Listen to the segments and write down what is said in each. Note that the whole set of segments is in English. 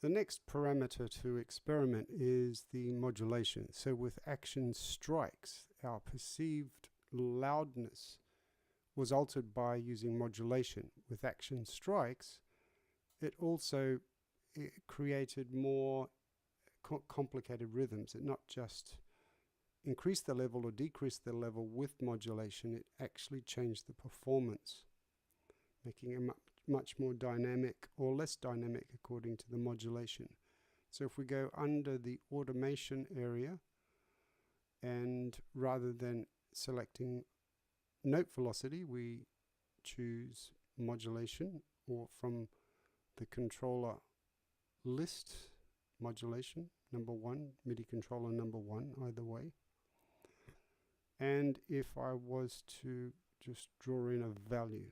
The next parameter to experiment is the modulation. So with action strikes, our perceived loudness was altered by using modulation. With action strikes, it also created more complicated rhythms. It not just increased the level or decreased the level with modulation, it actually changed the performance, making it much more dynamic or less dynamic according to the modulation. So if we go under the automation area, and rather than selecting note velocity, we choose modulation, or from the controller list, modulation number 1, MIDI controller number 1, either way. And if I was to just draw in a value,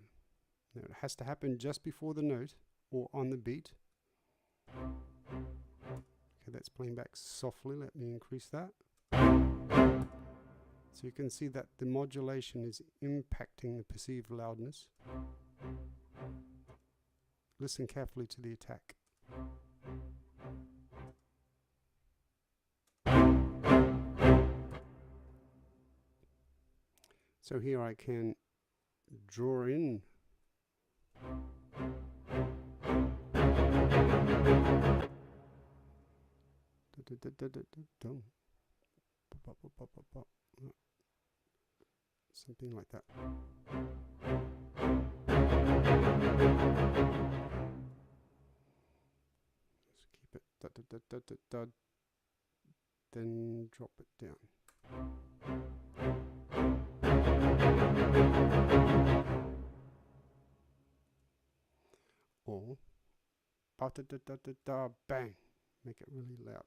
now it has to happen just before the note or on the beat. Okay, that's playing back softly. Let me increase that. So you can see that the modulation is impacting the perceived loudness. Listen carefully to the attack. So here I can draw in something like that. Just keep it then drop it down. Or bang, make it really loud.